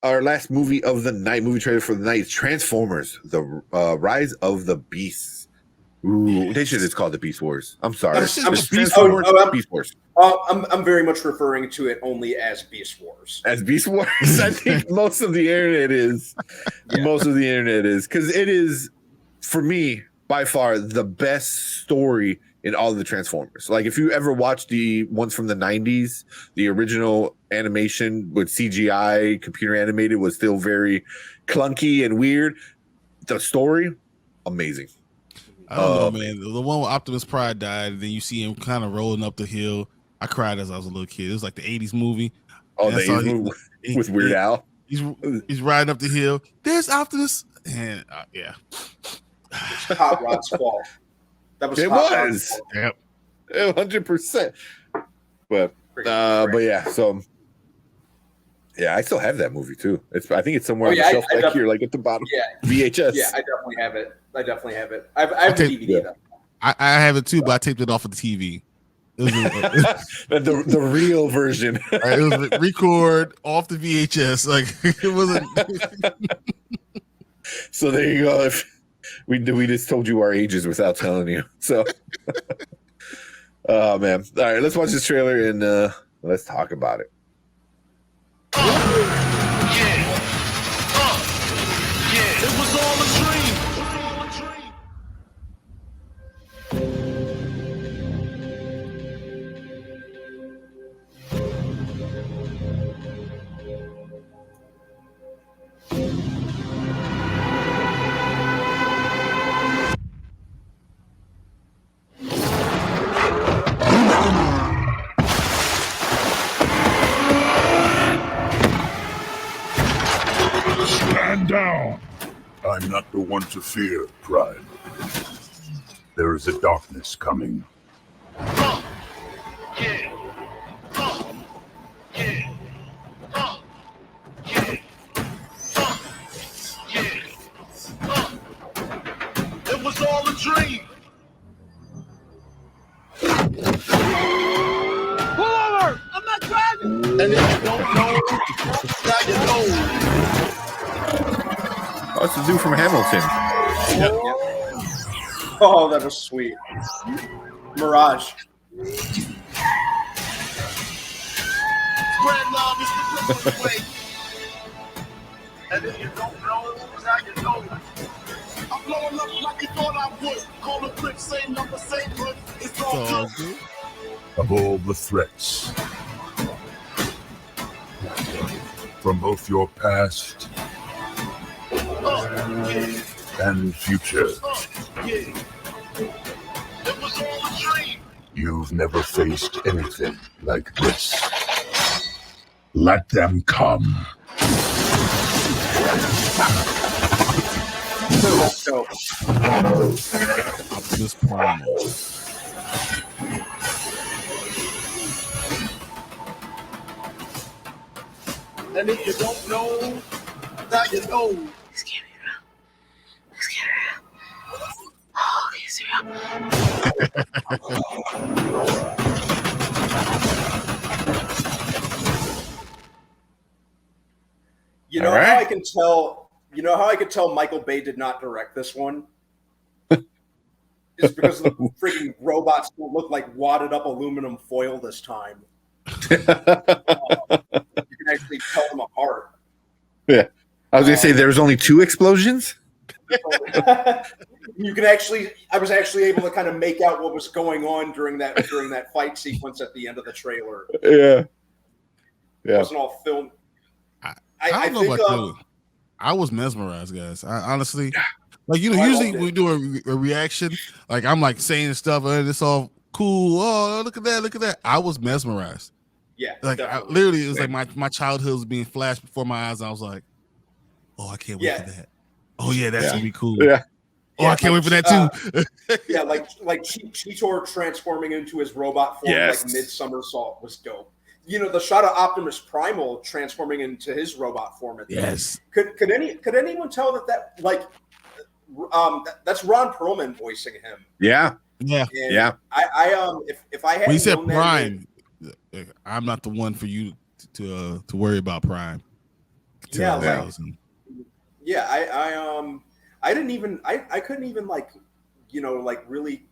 our last movie of the night, movie trailer for the night is Transformers: The Rise of the Beasts. Ooh, they should have just called it Beast Wars. I'm sorry. Beast Wars. I'm very much referring to it only as Beast Wars. As Beast Wars, I think most of the internet is. Yeah. Most of the internet is, because it is, for me, by far the best story in all of the Transformers. Like, if you ever watched the ones from the 90s, the original animation with CGI, computer animated, was still very clunky and weird. The story, amazing. I don't know, man. The one where Optimus Prime died, and then you see him kind of rolling up the hill. I cried as I was a little kid. It was like the 80s movie. Oh, the 80s movie with Weird Al. He's riding up the hill. There's Optimus. And yeah. It's Hot Rod's fault. That was Yep. 100%. But yeah, so yeah, I still have that movie too. I think it's somewhere on the shelf back here, like at the bottom. Yeah. VHS. Yeah, I definitely have it. I have the DVD though. I have it too, but I taped it off of the TV. It was the real version. It was record off the VHS. Like, it wasn't. So there you go. If we just told you our ages without telling you. So, oh man! All right, let's watch this trailer and let's talk about it. It was all a dream. Stand down. I'm not the one to fear, Prime. There is a darkness coming. It was all a dream. Pull over! I'm not driving! And if you don't know, now you know. Oh, it's the dude from Hamilton. Yep. Oh, that was sweet. Mirage. Spread love is the quickest way. And if you don't know, now you know. I'm blowing up like you thought I would. Call the quick, same number, same hood. It's all good. Of all the threats, from both your past and future, It was all a dream. You've never faced anything like this. Let them come. Optimus Prime. And if you don't know, now you know. You know how I can tell? You know how I could tell Michael Bay did not direct this one? It's because the freaking robots don't look like wadded up aluminum foil this time. You can actually tell them apart. Yeah, I was gonna say there was only 2 explosions. You can actually, I was actually able to kind of make out what was going on during that fight sequence at the end of the trailer. Yeah. It wasn't all filmed. I don't know about you. I was mesmerized, guys. I honestly, like, you know, usually we do a reaction, like I'm like saying stuff and it's all cool. Oh, look at that, look at that. I was mesmerized. Yeah, like literally, it was like my childhood was being flashed before my eyes. And I was like, oh, I can't wait for that. Oh yeah, that's gonna be cool. Yeah. Oh, I can't wait for that too. Yeah, like Cheetor transforming into his robot form, like mid-somersault, was dope. You know, the shot of Optimus Primal transforming into his robot form at the end. Could anyone tell that like that's Ron Perlman voicing him? Yeah. Yeah. And yeah. If I had when he said Prime, I'm not the one for you to worry about Prime. Yeah, details. I couldn't even like, like really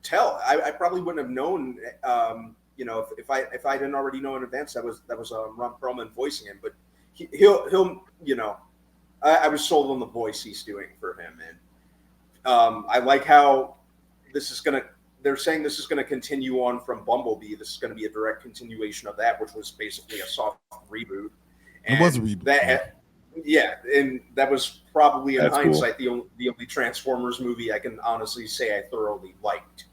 tell. I probably wouldn't have known, if I didn't already know in advance that was Ron Perlman voicing him. But he'll I was sold on the voice he's doing for him, and I like how this is gonna. They're saying this is going to continue on from Bumblebee. This is going to be a direct continuation of that, which was basically a soft reboot. And it was a reboot. And that was probably in That's hindsight the only Transformers movie I can honestly say I thoroughly liked.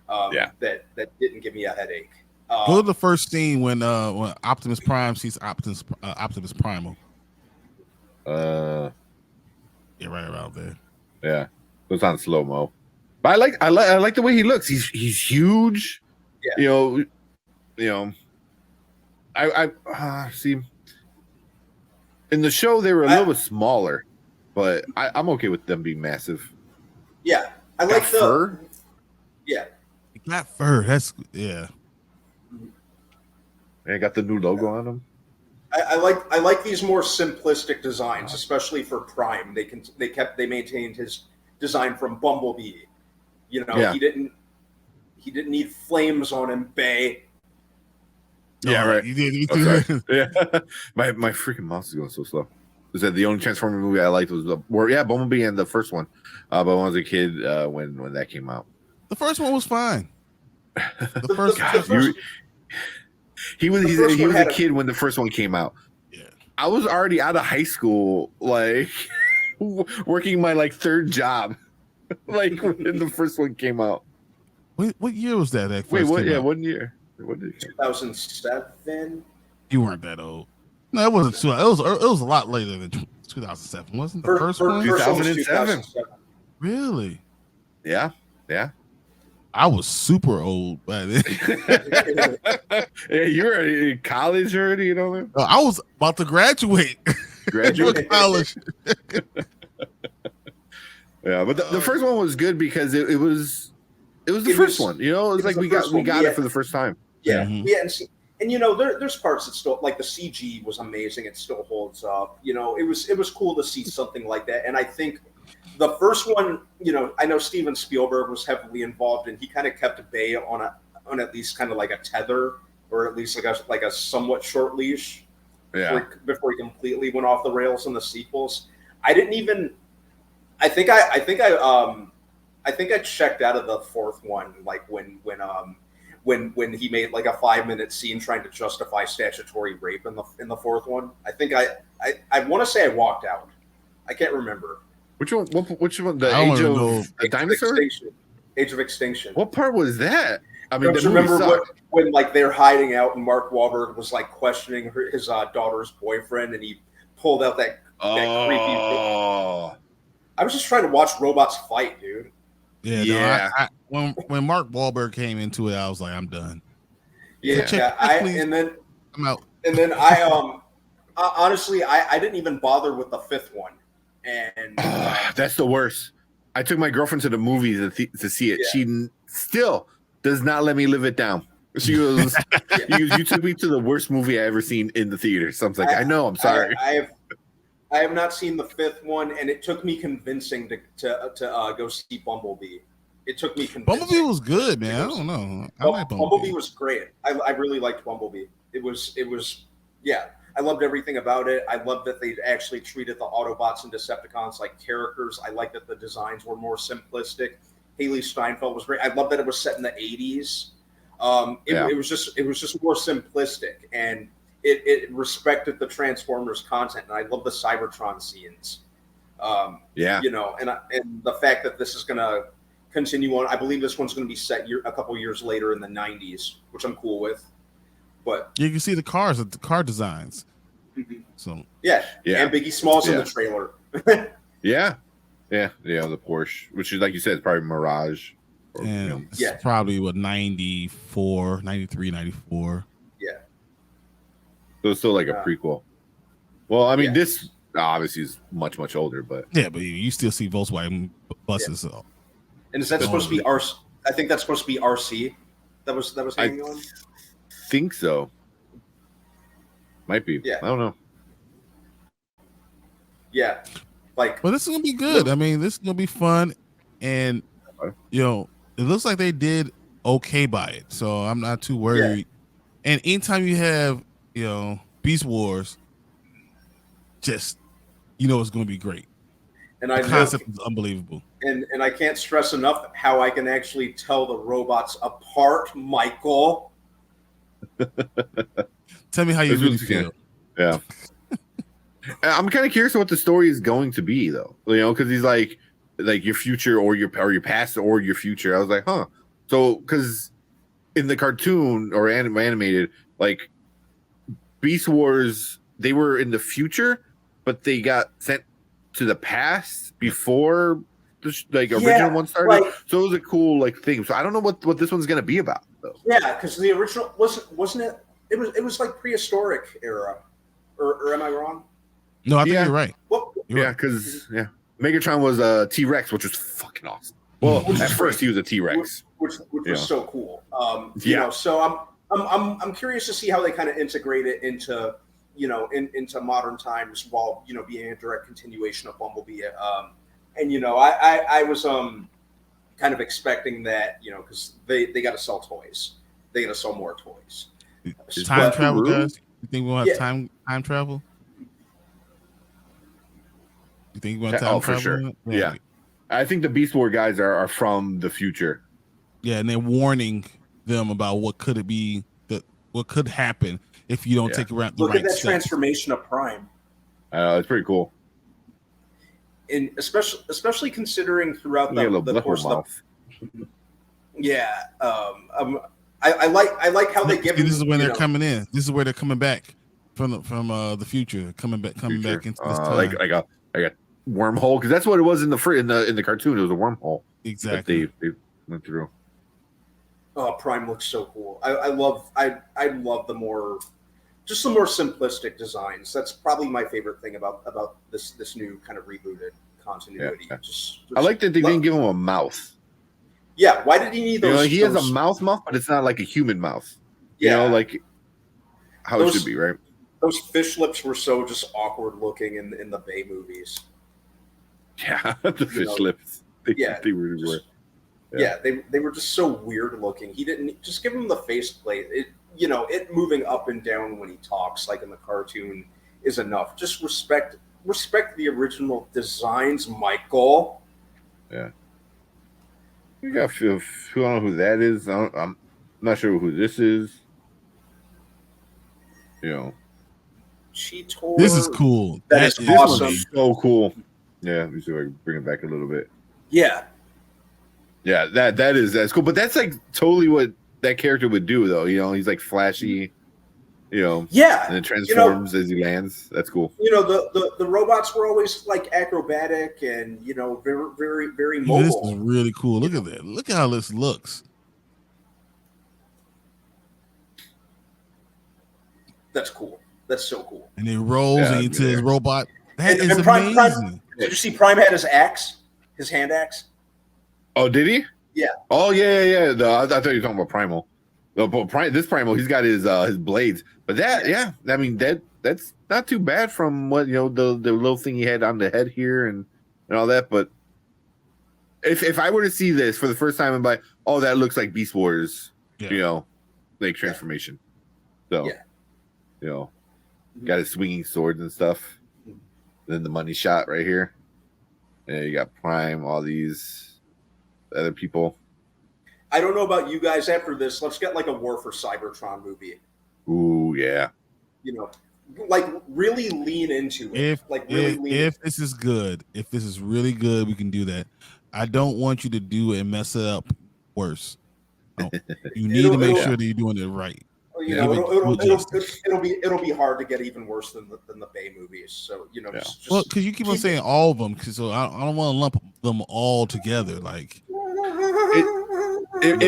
That didn't give me a headache. Go to the first scene when Optimus Prime sees Optimus Primal. Yeah, right around there. Yeah, it was on slow mo. But I like the way he looks. He's huge. Yeah. I see. In the show, they were a little bit smaller, but I'm okay with them being massive. Yeah, I like the fur. Yeah, he got fur. That's yeah. And got the new logo on them. I like these more simplistic designs, especially for Prime. They maintained his design from Bumblebee. He didn't need flames on him, Bay. Yeah, right. You did. Yeah, my freaking mouse is going so slow. Is that the only Transformer movie I liked was Bumblebee and the first one. But when I was a kid, when that came out, the first one was fine. He was a kid when the first one came out. Yeah, I was already out of high school, like working my third job, like when the first one came out. What year was that? Wait, what? Yeah, 1 year. What did it 2007. You weren't that old. No, it wasn't. It was a lot later than 2007. Wasn't the first one? 2007. Really? Yeah. I was super old by then. Yeah, you were in college already, I was about to graduate. Graduate college. Yeah, but the first one was good because it was the first one. It was like we got it for the first time. Yeah, and there's parts that still, like the CG was amazing. It still holds up. It was cool to see something like that. And I think the first one, I know Steven Spielberg was heavily involved, and he kind of kept Bay on at least kind of like a tether, or at least like a somewhat short leash. Yeah. Before he completely went off the rails in the sequels. I think I checked out of the fourth one, like when he made like a 5-minute scene trying to justify statutory rape in the fourth one. I think I want to say I walked out. I can't remember. Which one? Which one? The Age of the Dinosaur? Age of Extinction. What part was that? I mean, don't you remember when like they're hiding out and Mark Wahlberg was like questioning his daughter's boyfriend, and he pulled out that creepy. I was just trying to watch robots fight, dude. Yeah. No, when Mark Wahlberg came into it, I was like, I'm done. Yeah, so and then I'm out. And then I honestly I didn't even bother with the fifth one, and that's the worst. I took my girlfriend to the movies to see it. Yeah. She still does not let me live it down. She goes, you took me to the worst movie I ever seen in the theater. So I'm like, I know, I'm sorry. I have not seen the fifth one, and it took me convincing to go see Bumblebee. It took me convincing. Bumblebee was good, man. I don't know. I like Bumblebee was great. I really liked Bumblebee. It was yeah. I loved everything about it. I loved that they actually treated the Autobots and Decepticons like characters. I liked that the designs were more simplistic. Haley Steinfeld was great. I love that it was set in the 80s. It was just more simplistic, and it respected the Transformers content. And I love the Cybertron scenes. And the fact that this is going to continue on. I believe this one's going to be set a couple years later in the 90s, which I'm cool with. But you can see the car designs. Mm-hmm. So and Biggie Smalls in the trailer. the Porsche, which is like you said, it's probably Mirage. It's probably 94, 93, 94. Yeah. So it's still like a prequel. Well, I mean, this obviously is much, much older, but but you still see Volkswagen buses. Yeah. And is that supposed to be RC? I think that's supposed to be RC. That was hanging on. Think so. Might be. Yeah. I don't know. Yeah, like. Well, this is gonna be good. I mean, this is gonna be fun, and it looks like they did okay by it, so I'm not too worried. And anytime you have Beast Wars, just it's gonna be great. And the concept is unbelievable. And I can't stress enough how I can actually tell the robots apart, Michael. Tell me how you really feel. Yeah. I'm kind of curious what the story is going to be, though. Because he's like your future or your past or your future. I was like, huh. So, because in the cartoon or animated, like Beast Wars, they were in the future, but they got sent to the past before the original one started. So it was a cool thing. So I don't know what this one's gonna be about, though. Yeah, because the original wasn't it? It was like prehistoric era, or am I wrong? No, I think you're right. Because Megatron was a T-Rex, which was fucking awesome. Well, at first he was a T-Rex, which was so cool. So I'm curious to see how they kind of integrate it into into modern times while being a direct continuation of Bumblebee. I was kind of expecting that because they got to sell toys, they got to sell more toys. Time travel, guys. You think we'll have time travel? You think we're going to time travel? For sure. Yeah. I think the Beast War guys are from the future. Yeah, and they're warning them about what could happen if you don't take around the Look right at that steps. transformation of Prime. It's pretty cool. And especially considering throughout the course of I like how they give. This is when they're coming in. This is where they're coming back from the future, coming back into this time. Like a wormhole, because that's what it was in the cartoon. It was a wormhole. Exactly. They went through. Oh, Prime looks so cool. I love the more simplistic designs. That's probably my favorite thing about this new kind of rebooted continuity. Yeah. I like that they didn't give him a mouth. Yeah, why did he need those? He has a mouth, but it's not like a human mouth. Like how it should be, right? Those fish lips were so just awkward looking in the Bay movies. Yeah, the fish lips. They really were. Yeah, they were just so weird looking. He didn't just give him the faceplate. It moving up and down when he talks, like in the cartoon, is enough. Just respect the original designs, Michael. Yeah. You got I don't know who that is. I'm not sure who this is. Cheetor. This is cool. That is awesome. This so cool. Yeah, let me see if I can bring it back a little bit. Yeah. Yeah, that's cool. But that's like totally what that character would do, though. He's like flashy. Yeah, and it transforms as he lands. That's cool. The robots were always like acrobatic and very very very mobile. This is really cool. Look at that. Look at how this looks. That's cool. That's so cool. And it rolls into his robot. That is amazing. Prime, did you see Prime had his axe, his hand axe? Oh, did he? Yeah. Oh, yeah. I thought you were talking about Primal. This Primal, he's got his blades. But I mean that's not too bad from what the little thing he had on the head here and all that. But if I were to see this for the first time and that looks like Beast Wars, transformation. So, got his swinging swords and stuff. Then the money shot right here. And you got Prime, all these other people. I don't know about you guys. After this, let's get like a War for Cybertron movie. Ooh, yeah. Really lean into it. If this is good, if this is really good, we can do that. I don't want you to do it and mess it up worse. No. You need to make sure that you're doing it right. It'll be hard to get even worse than the Bay movies. So because you keep on saying all of them, so I don't want to lump them all together. Like it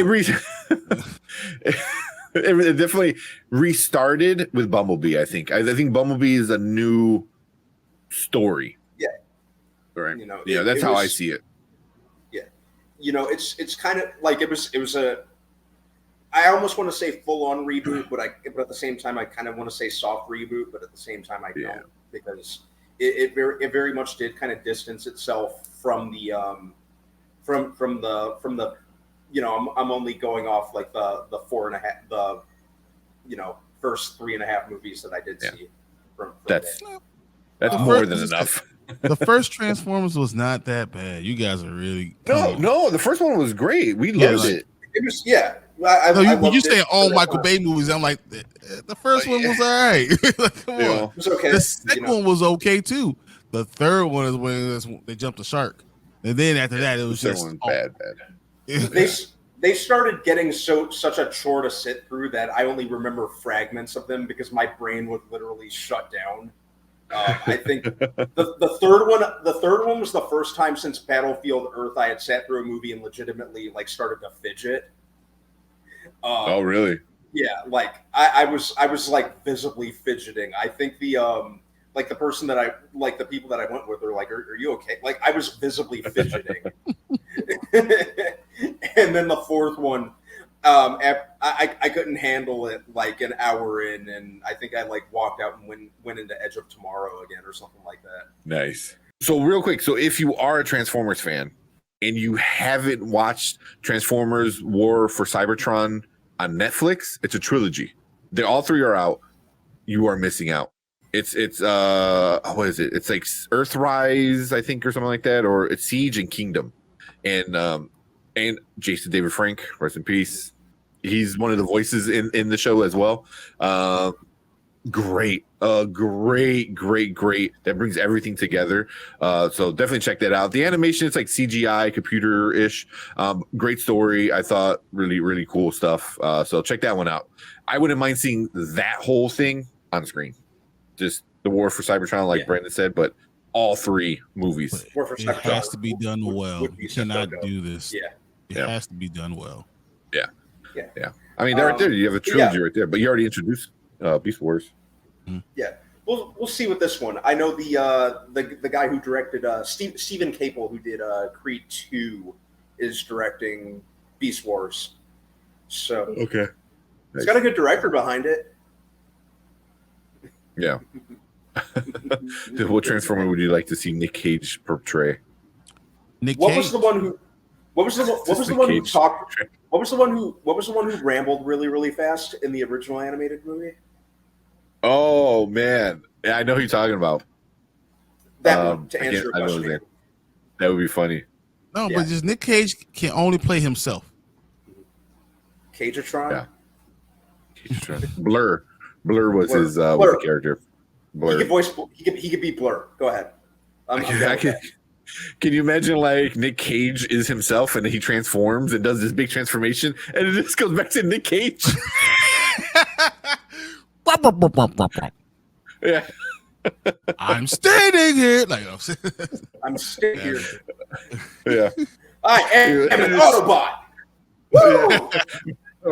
definitely restarted with Bumblebee. I think Bumblebee is a new story. Yeah, right. That's how I see it. Yeah, it's kind of like it was a. I almost want to say full-on reboot, but at the same time, I kind of want to say soft reboot, but at the same time, I don't, because it very much did kind of distance itself from the I'm only going off like the 4.5 first 3.5 movies that I did see from that's more than enough. The first Transformers was not that bad. You guys are really no. The first one was great. We loved it. It was I you say all Michael Bay movies. I'm like the first one was all right. Like, come on. It was okay. The second one was okay too. The third one is when they jumped the shark, and then after that it was just bad. They started getting such a chore to sit through that I only remember fragments of them because my brain would literally shut down. I think the third one was the first time since Battlefield Earth I had sat through a movie and legitimately like started to fidget. Oh really? Yeah, like I was like visibly fidgeting. I think the person that the people that I went with are like, are you okay? Like I was visibly fidgeting. And then the fourth one, I couldn't handle it like an hour in, and I think I like walked out and went into Edge of Tomorrow again or something like that. Nice. So real quick, so if you are a Transformers fan and you haven't watched Transformers War for Cybertron on Netflix, it's a trilogy. They all three are out. You are missing out. It's what is it? It's like Earthrise, I think, or something like that, or it's Siege and Kingdom. And Jason David Frank, rest in peace. He's one of the voices in the show as well. Great. That brings everything together. So definitely check that out. The animation, it's like CGI, computer-ish. Great story. I thought really, really cool stuff. So check that one out. I wouldn't mind seeing that whole thing on screen. Just the War for Cybertron, like Brandon said, but all three movies. It has to be done well. You cannot do this. It has to be done well. Yeah. I mean, they're right there. You have a trilogy right there, but you already introduced Beast Wars. Yeah, we'll see with this one. I know the guy who directed Stephen Capel, who did Creed 2, is directing Beast Wars. So okay, it's got a good director behind it. Yeah. What Transformer would you like to see Nick Cage portray? What was the one who rambled really, really fast in the original animated movie? Oh man, yeah, I know who you're talking about. That to answer your question, that would be funny. No, but just Nick Cage can only play himself. Cageatron. Yeah. Cageatron. Blur was his was the character. Blur. He could be Blur. Go ahead. Can you imagine like Nick Cage is himself and he transforms and does this big transformation and it just goes back to Nick Cage? Yeah. I'm standing here. Like I'm standing here. Yeah. I am an Autobot. Woo!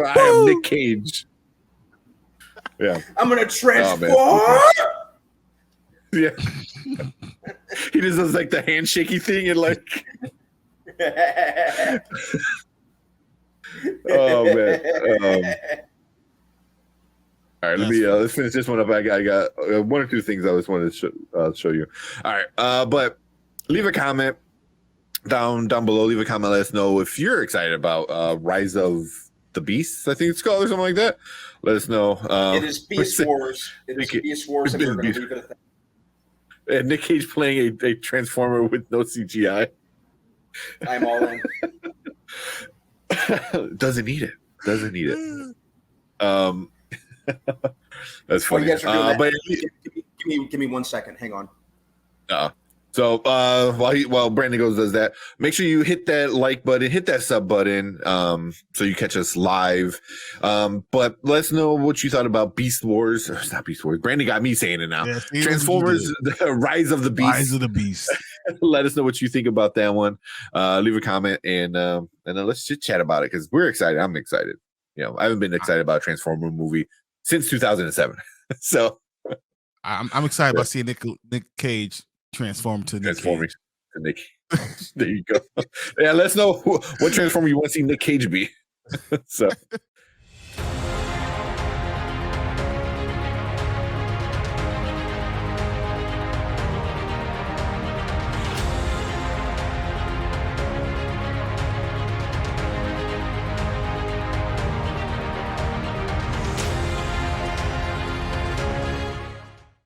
I am Nick Cage. Yeah. I'm gonna transform. Yeah. He just does like the handshaky thing and like oh man. All right, let's finish this one up. I got one or two things I just wanted to show you. All right, but leave a comment down below. Leave a comment. Let us know if you're excited about Rise of the Beasts, I think it's called, or something like that. Let us know. It is Beast Wars. It is Beast Wars, and we're going to leave it at that. And Nick Cage playing a Transformer with no CGI. I'm all in. Doesn't need it. That's funny. You guys are doing that. Give me 1 second. Hang on. So while Brandon does that, make sure you hit that like button, hit that sub button, so you catch us live. But let us know what you thought about Beast Wars. It's not Beast Wars. Brandon got me saying it now. Yeah, Transformers: the Rise of the Beast. Rise of the Beast. Let us know what you think about that one. Leave a comment and then let's chit chat about it because we're excited. I'm excited. You know, I haven't been excited about a Transformer movie since 2007. So I'm excited about seeing Nick Cage transform to Nick Cage. There you go. Yeah, let us know what Transformer you want to see Nick Cage be. So